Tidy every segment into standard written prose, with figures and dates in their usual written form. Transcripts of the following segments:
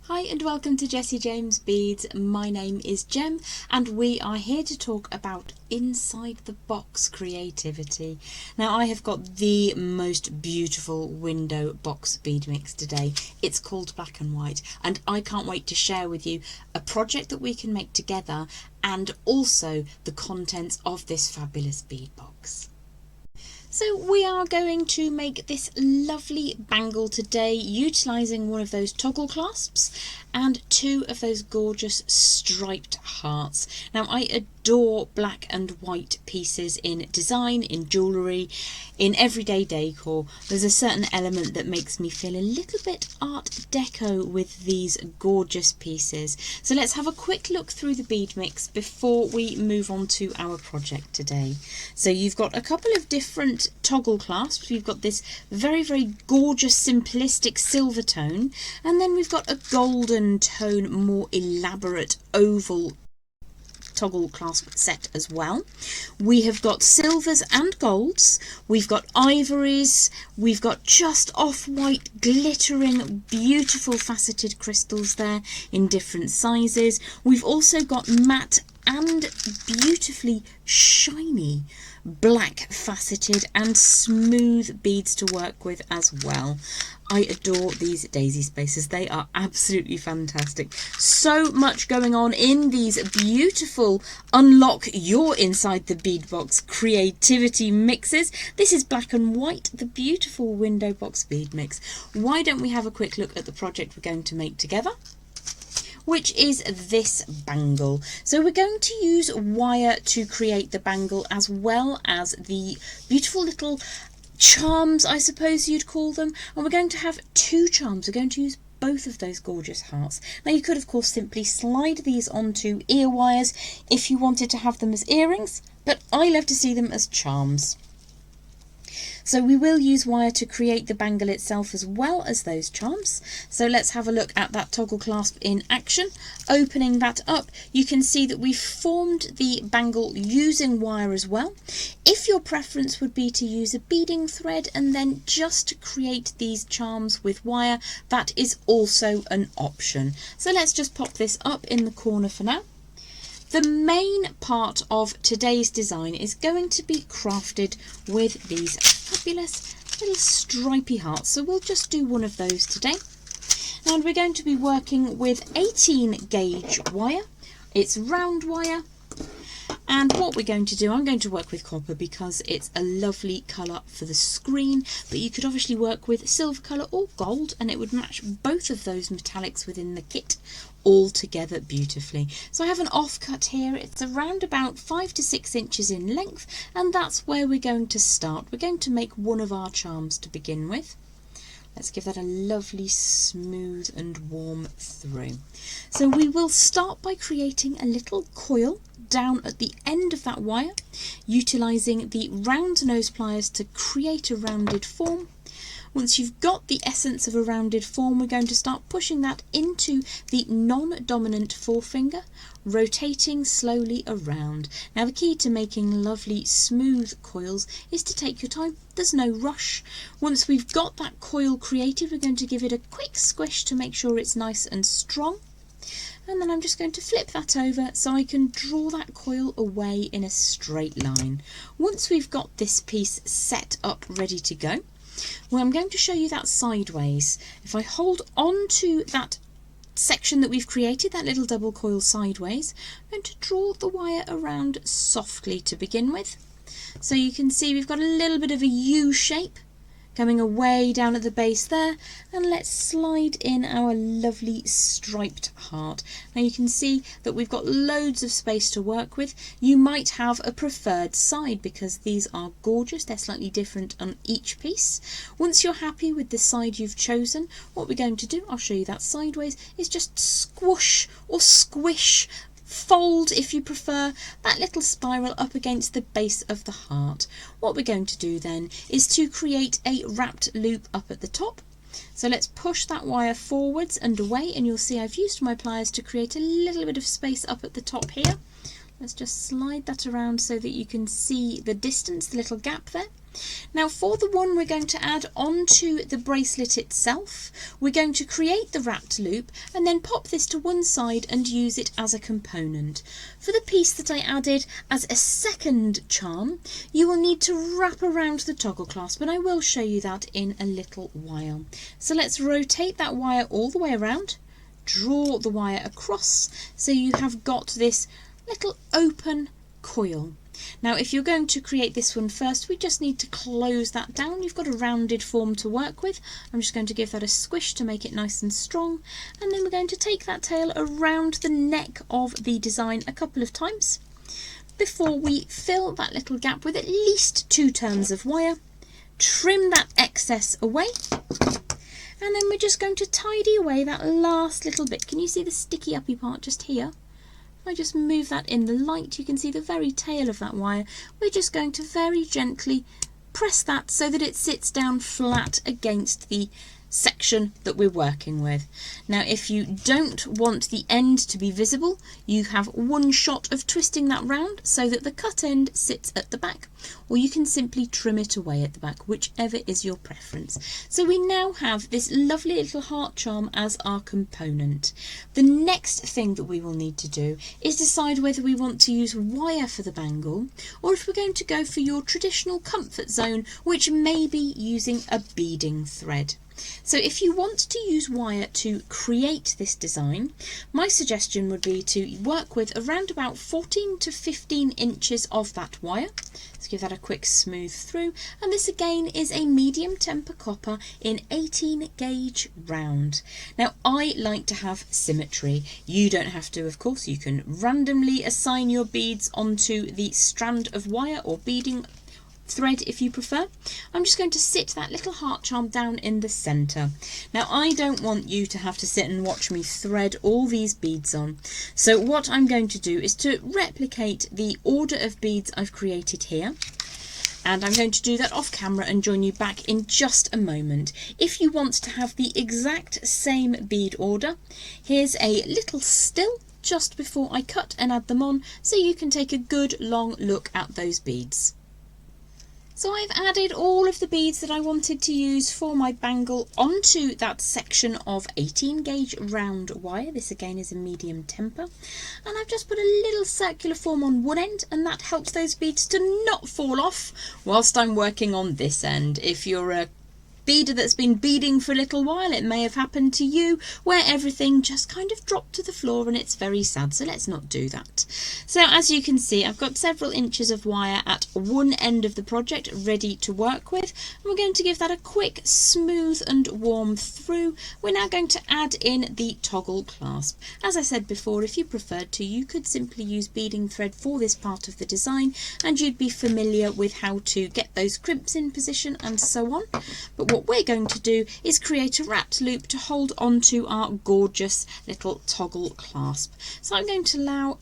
Hi and welcome to Jessie James Beads. My name is Jem and we are here to talk about inside the box creativity. Now I have got the most beautiful window box bead mix today. It's called Black and White and I can't wait to share with you a project that we can make together and also the contents of this fabulous bead box. So we are going to make this lovely bangle today utilising one of those toggle clasps and two of those gorgeous striped hearts. Now I adore black and white pieces in design, in jewellery, in everyday decor. There's a certain element that makes me feel a little bit art deco with these gorgeous pieces. So let's have a quick look through the bead mix before we move on to our project today. So you've got a couple of different toggle clasps. We've got this very gorgeous simplistic silver tone, and then we've got a golden tone, more elaborate oval toggle clasp set as well. We have got silvers and golds, we've got ivories, we've got just off-white glittering beautiful faceted crystals there in different sizes. We've also got matte and beautifully shiny black faceted and smooth beads to work with as well. I adore these daisy spaces. They are absolutely fantastic. So much going on in these beautiful unlock your inside the bead box creativity mixes. This is Black and White, the beautiful window box bead mix. Why don't we have a quick look at the project we're going to make together, which is this bangle. So we're going to use wire to create the bangle as well as the beautiful little charms, I suppose you'd call them, and we're going to have two charms. We're going to use both of those gorgeous hearts. Now you could of course simply slide these onto ear wires if you wanted to have them as earrings, but I love to see them as charms. So we will use wire to create the bangle itself as well as those charms. So let's have a look at that toggle clasp in action. Opening that up, you can see that we've formed the bangle using wire as well. If your preference would be to use a beading thread and then just create these charms with wire, that is also an option. So let's just pop this up in the corner for now. The main part of today's design is going to be crafted with these fabulous little stripy hearts. So we'll just do one of those today. And we're going to be working with 18 gauge wire. It's round wire. And what we're going to do, I'm going to work with copper because it's a lovely colour for the screen, but you could obviously work with silver colour or gold and it would match both of those metallics within the kit all together beautifully. So I have an offcut here. It's around about 5 to 6 inches in length, and that's where we're going to start. We're going to make one of our charms to begin with. Let's give that a lovely smooth and warm through. So we will start by creating a little coil down at the end of that wire, utilising the round nose pliers to create a rounded form. Once you've got the essence of a rounded form, we're going to start pushing that into the non-dominant forefinger, rotating slowly around. Now the key to making lovely smooth coils is to take your time. There's no rush. Once we've got that coil created, we're going to give it a quick squish to make sure it's nice and strong. And then I'm just going to flip that over so I can draw that coil away in a straight line. Once we've got this piece set up ready to go, well, I'm going to show you that sideways. If I hold on to that section that we've created, that little double coil sideways, I'm going to draw the wire around softly to begin with. So you can see we've got a little bit of a U shape coming away down at the base there, and let's slide in our lovely striped heart. Now you can see that we've got loads of space to work with. You might have a preferred side because these are gorgeous. They're slightly different on each piece. Once you're happy with the side you've chosen, what we're going to do, I'll show you that sideways, is just squash or squish, fold if you prefer, that little spiral up against the base of the heart. What we're going to do then is to create a wrapped loop up at the top. So let's push that wire forwards and away, and you'll see I've used my pliers to create a little bit of space up at the top here. Let's just slide that around so that you can see the distance, the little gap there. Now for the one we're going to add onto the bracelet itself, we're going to create the wrapped loop and then pop this to one side and use it as a component. For the piece that I added as a second charm, you will need to wrap around the toggle clasp, and I will show you that in a little while. So let's rotate that wire all the way around, draw the wire across so you have got this little open coil. Now if you're going to create this one first, we just need to close that down. You've got a rounded form to work with. I'm just going to give that a squish to make it nice and strong, and then we're going to take that tail around the neck of the design a couple of times before we fill that little gap with at least 2 turns of wire, trim that excess away, and then we're just going to tidy away that last little bit. Can you see the sticky uppy part just here? I just move that in the light, you can see the very tail of that wire. We're just going to very gently press that so that it sits down flat against the section that we're working with. Now if you don't want the end to be visible, you have one shot of twisting that round so that the cut end sits at the back, or you can simply trim it away at the back, whichever is your preference. So we now have this lovely little heart charm as our component. The next thing that we will need to do is decide whether we want to use wire for the bangle, or if we're going to go for your traditional comfort zone, which may be using a beading thread. So if you want to use wire to create this design, my suggestion would be to work with around about 14 to 15 inches of that wire. Let's give that a quick smooth through, and this again is a medium temper copper in 18 gauge round. Now I like to have symmetry. You don't have to, of course. You can randomly assign your beads onto the strand of wire or beading thread if you prefer. I'm just going to sit that little heart charm down in the centre. Now I don't want you to have to sit and watch me thread all these beads on, so what I'm going to do is to replicate the order of beads I've created here, and I'm going to do that off camera and join you back in just a moment. If you want to have the exact same bead order, here's a little still just before I cut and add them on so you can take a good long look at those beads. So I've added all of the beads that I wanted to use for my bangle onto that section of 18 gauge round wire. This again is a medium temper, and I've just put a little circular form on one end, and that helps those beads to not fall off whilst I'm working on this end. If you're a beader that's been beading for a little while, it may have happened to you where everything just kind of dropped to the floor, and it's very sad, so let's not do that. So as you can see, I've got several inches of wire at one end of the project ready to work with, and we're going to give that a quick smooth and warm through. We're now going to add in the toggle clasp. As I said before, if you preferred to, you could simply use beading thread for this part of the design and you'd be familiar with how to get those crimps in position and so on. But what we're going to do is create a wrapped loop to hold onto our gorgeous little toggle clasp. So I'm going to allow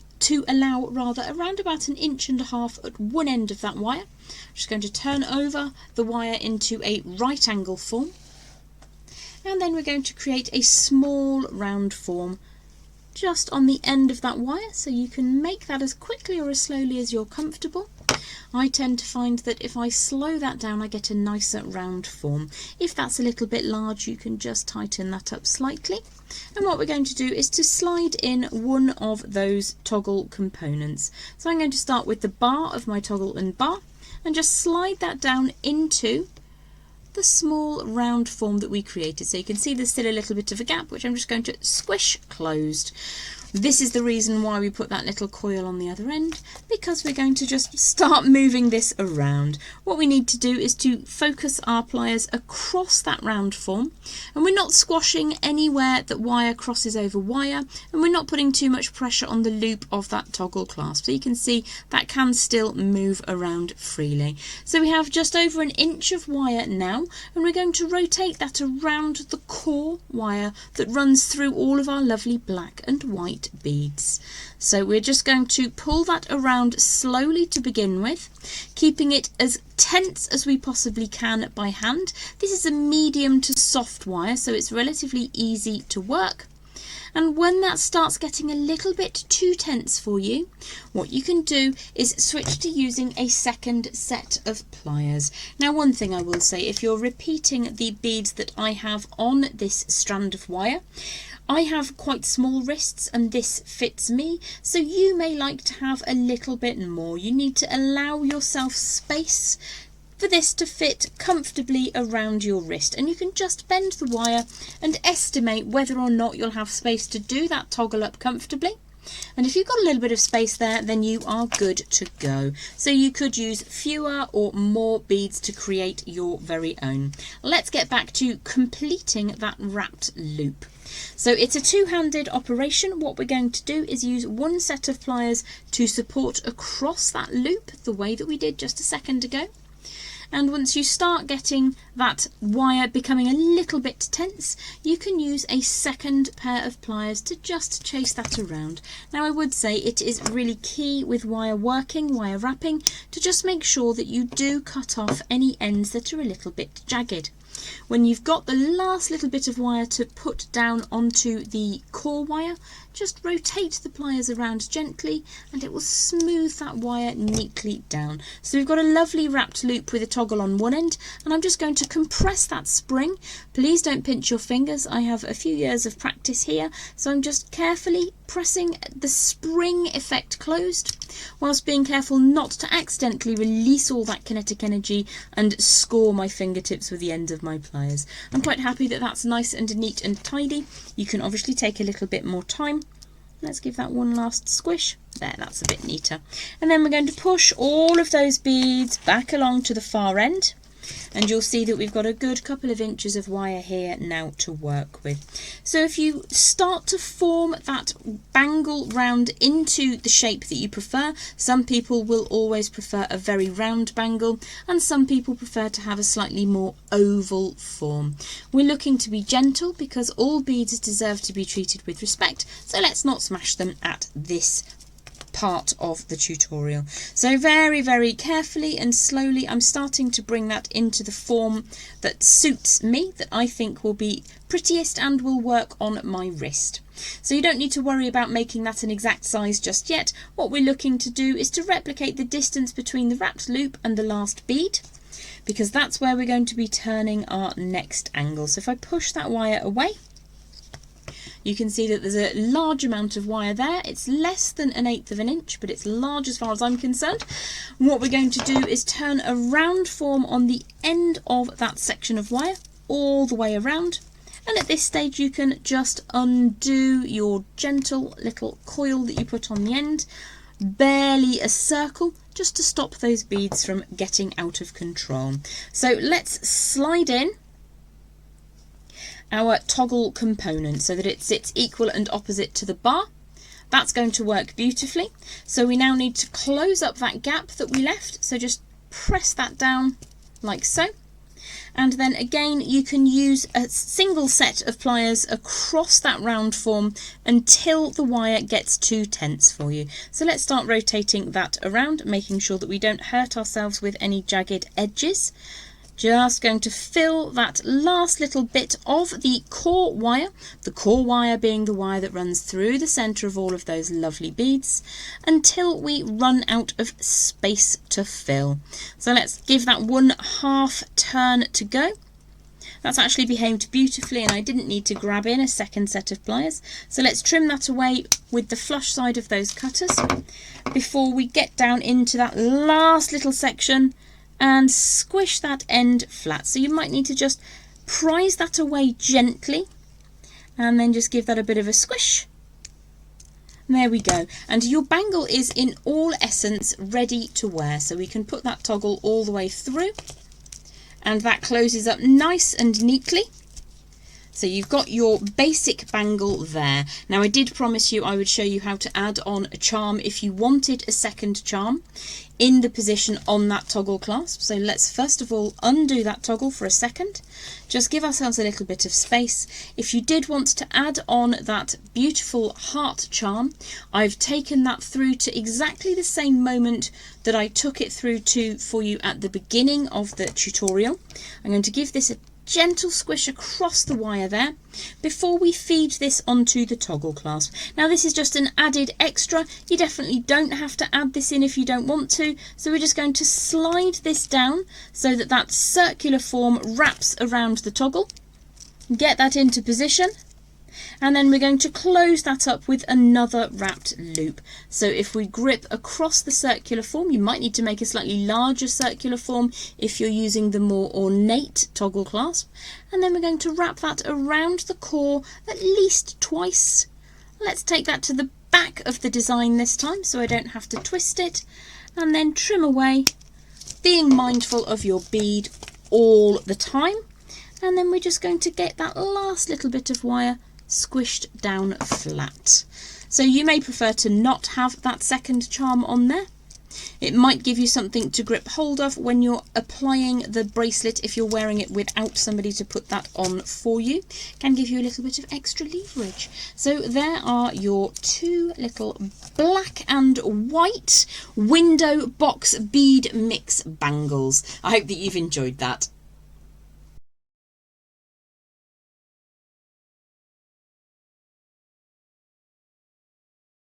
around about 1.5 inches at one end of that wire. I'm just going to turn over the wire into a right angle form, and then we're going to create a small round form just on the end of that wire, so you can make that as quickly or as slowly as you're comfortable. I tend to find that if I slow that down, I get a nicer round form. If that's a little bit large, you can just tighten that up slightly. And what we're going to do is to slide in one of those toggle components. So I'm going to start with the bar of my toggle and bar and just slide that down into the small round form that we created. So you can see there's still a little bit of a gap, which I'm just going to squish closed. This is the reason why we put that little coil on the other end, because we're going to just start moving this around. What we need to do is to focus our pliers across that round form, and we're not squashing anywhere that wire crosses over wire, and we're not putting too much pressure on the loop of that toggle clasp. So you can see that can still move around freely. So we have just over 1 inch of wire now, and we're going to rotate that around the core wire that runs through all of our lovely black and white beads. So we're just going to pull that around slowly to begin with, keeping it as tense as we possibly can by hand. This is a medium to soft wire, so it's relatively easy to work. And when that starts getting a little bit too tense for you, what you can do is switch to using a second set of pliers. Now, one thing I will say, if you're repeating the beads that I have on this strand of wire, I have quite small wrists and this fits me, so you may like to have a little bit more. You need to allow yourself space for this to fit comfortably around your wrist, and you can just bend the wire and estimate whether or not you'll have space to do that toggle up comfortably. And if you've got a little bit of space there, then you are good to go. So you could use fewer or more beads to create your very own. Let's get back to completing that wrapped loop. So it's a two-handed operation. What we're going to do is use one set of pliers to support across that loop the way that we did just a second ago. And once you start getting that wire becoming a little bit tense, you can use a second pair of pliers to just chase that around. Now, I would say it is really key with wire working, wire wrapping, to just make sure that you do cut off any ends that are a little bit jagged. When you've got the last little bit of wire to put down onto the core wire, just rotate the pliers around gently and it will smooth that wire neatly down. So we've got a lovely wrapped loop with a toggle on one end, and I'm just going to compress that spring. Please don't pinch your fingers. I have a few years of practice here, so I'm just carefully pressing the spring effect closed, whilst being careful not to accidentally release all that kinetic energy and score my fingertips with the end of my pliers. I'm quite happy that that's nice and neat and tidy. You can obviously take a little bit more time. Let's give that one last squish. There, that's a bit neater. And then we're going to push all of those beads back along to the far end. And you'll see that we've got a good couple of inches of wire here now to work with. So if you start to form that bangle round into the shape that you prefer, some people will always prefer a very round bangle, and some people prefer to have a slightly more oval form. We're looking to be gentle because all beads deserve to be treated with respect, so let's not smash them at this part of the tutorial. So very, very carefully and slowly I'm starting to bring that into the form that suits me, that I think will be prettiest and will work on my wrist. So you don't need to worry about making that an exact size just yet. What we're looking to do is to replicate the distance between the wrapped loop and the last bead, because that's where we're going to be turning our next angle. So if I push that wire away, you can see that there's a large amount of wire there. It's less than 1/8 of an inch, but it's large as far as I'm concerned. What we're going to do is turn a round form on the end of that section of wire all the way around. And at this stage you can just undo your gentle little coil that you put on the end, barely a circle, just to stop those beads from getting out of control. So let's slide in our toggle component so that it sits equal and opposite to the bar. That's going to work beautifully. So we now need to close up that gap that we left. So just press that down like so. And then again, you can use a single set of pliers across that round form until the wire gets too tense for you. So let's start rotating that around, making sure that we don't hurt ourselves with any jagged edges. Just going to fill that last little bit of the core wire being the wire that runs through the centre of all of those lovely beads, until we run out of space to fill. So let's give that 1/2 turn to go. That's actually behaved beautifully and I didn't need to grab in a second set of pliers. So let's trim that away with the flush side of those cutters before we get down into that last little section and squish that end flat. So you might need to just prise that away gently and then just give that a bit of a squish. And there we go. And your bangle is in all essence ready to wear. So we can put that toggle all the way through and that closes up nice and neatly. So you've got your basic bangle there. Now I did promise you I would show you how to add on a charm if you wanted a second charm in the position on that toggle clasp. So let's first of all undo that toggle for a second. Just give ourselves a little bit of space. If you did want to add on that beautiful heart charm, I've taken that through to exactly the same moment that I took it through to for you at the beginning of the tutorial. I'm going to give this a gentle squish across the wire there before we feed this onto the toggle clasp. Now this is just an added extra. You definitely don't have to add this in if you don't want to. So we're just going to slide this down so that that circular form wraps around the toggle. Get that into position. And then we're going to close that up with another wrapped loop. So if we grip across the circular form, you might need to make a slightly larger circular form if you're using the more ornate toggle clasp. And then we're going to wrap that around the core at least twice. Let's take that to the back of the design this time so I don't have to twist it. And then trim away, being mindful of your bead all the time. And then we're just going to get that last little bit of wire squished down flat. So you may prefer to not have that second charm on there. It might give you something to grip hold of when you're applying the bracelet if you're wearing it without somebody to put that on for you. Can give you a little bit of extra leverage. So there are your two little black and white window box bead mix bangles. I hope that you've enjoyed that.